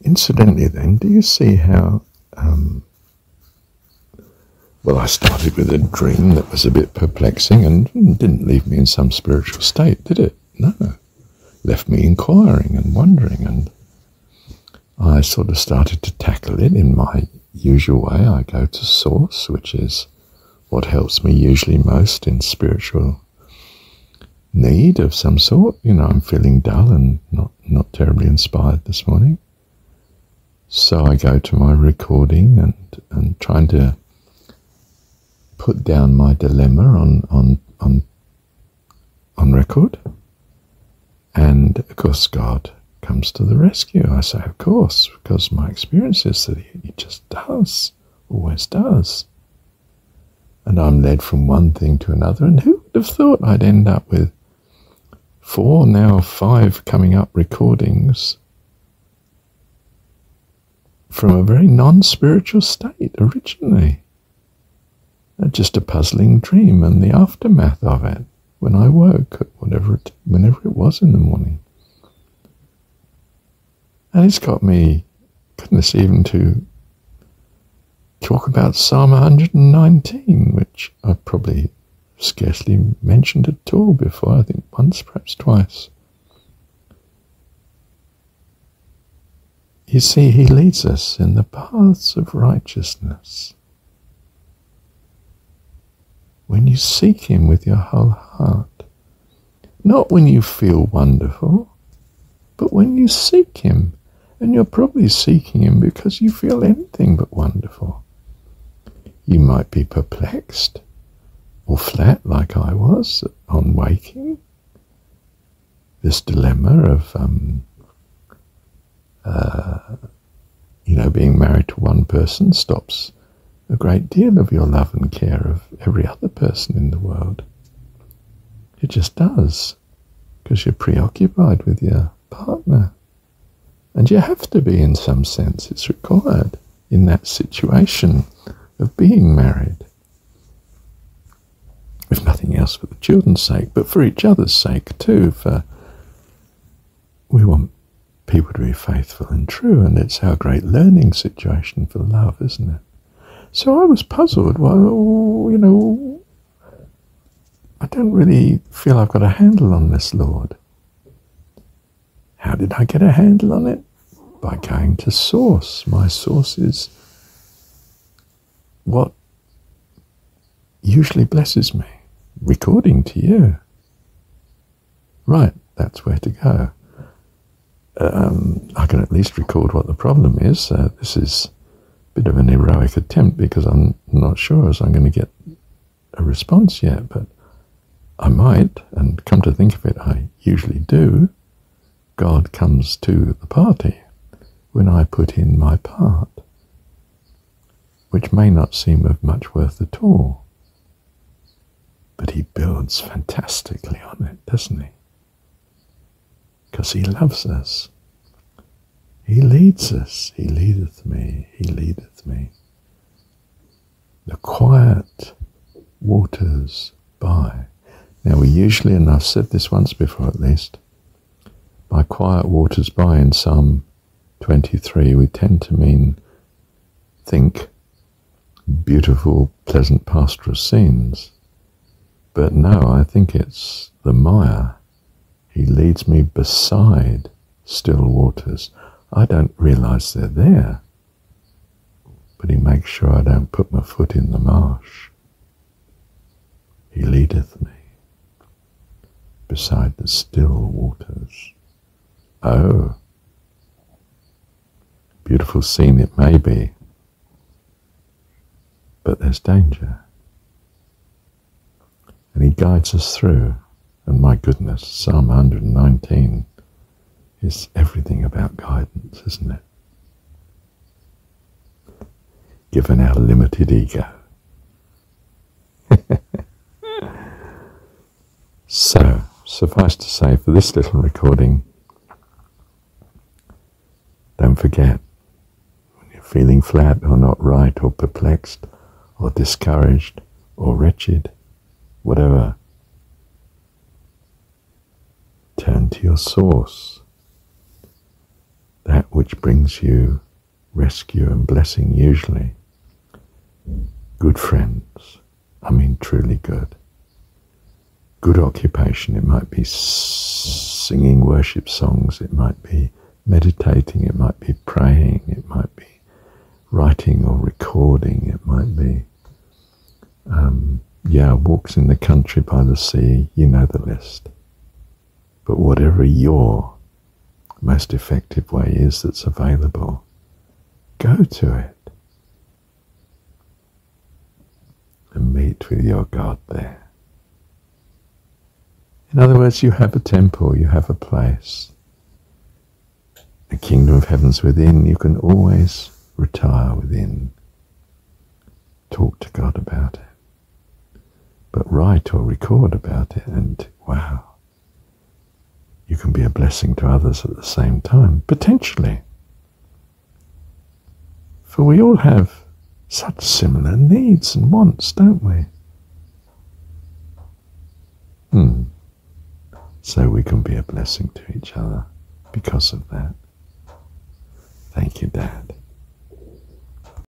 Incidentally then, do you see how, well, I started with a dream that was a bit perplexing and didn't leave me in some spiritual state, did it? No. Left me inquiring and wondering, and I sort of started to tackle it in my usual way. I go to Source, which is what helps me usually most in spiritual need of some sort. You know, I'm feeling dull and not terribly inspired this morning. So I go to my recording and trying to put down my dilemma on record. And of course God comes to the rescue. I say, of course, because my experience is that he just does, always does. And I'm led from one thing to another, and who would have thought I'd end up with 4, now 5 coming up recordings from a very non-spiritual state originally. Just a puzzling dream and the aftermath of it when I woke, whenever it was in the morning. And it's got me, goodness, even to talk about Psalm 119, which I've probably scarcely mentioned at all before, I think once, perhaps twice. You see, he leads us in the paths of righteousness. When you seek him with your whole heart, not when you feel wonderful, but when you seek him, and you're probably seeking him because you feel anything but wonderful. You might be perplexed or flat like I was on waking. This dilemma of being married to one person stops a great deal of your love and care of every other person in the world. It just does, because you're preoccupied with your partner. And you have to be, in some sense. It's required in that situation of being married. If nothing else for the children's sake, but for each other's sake too. We want people to be faithful and true, and it's our great learning situation for love, isn't it? So I was puzzled. Well, I don't really feel I've got a handle on this, Lord. How did I get a handle on it? By going to Source. My source is what usually blesses me. Recording to you. Right, that's where to go. I can at least record what the problem is. This is a bit of an heroic attempt because I'm not sure as I'm going to get a response yet, but I might, and come to think of it, I usually do. God comes to the party when I put in my part, which may not seem of much worth at all, but he builds fantastically on it, doesn't he? Because he loves us. He leads us. He leadeth me. He leadeth me. The quiet waters by. Now we usually, and I've said this once before at least, by quiet waters by in Psalm 23, we tend to think beautiful, pleasant pastoral scenes. But no, I think it's the Maya. He leads me beside still waters. I don't realize they're there, but he makes sure I don't put my foot in the marsh. He leadeth me beside the still waters. Oh, beautiful scene it may be, but there's danger. And he guides us through. And my goodness, Psalm 119 is everything about guidance, isn't it? Given our limited ego. So, suffice to say, for this little recording, don't forget, when you're feeling flat or not right or perplexed or discouraged or wretched, whatever, turn to your source. that which brings you rescue and blessing usually. Good friends, I mean truly good. Good occupation, it might be singing worship songs, it might be meditating, it might be praying, it might be writing or recording, it might be walks in the country by the sea, you know the list. But whatever your most effective way is that's available, go to it and meet with your God there. In other words, you have a temple, you have a place. The kingdom of heaven's within, you can always retire within. Talk to God about it. But write or record about it, and wow, you can be a blessing to others at the same time, potentially. For we all have such similar needs and wants, don't we? So we can be a blessing to each other because of that. Thank you, Dad.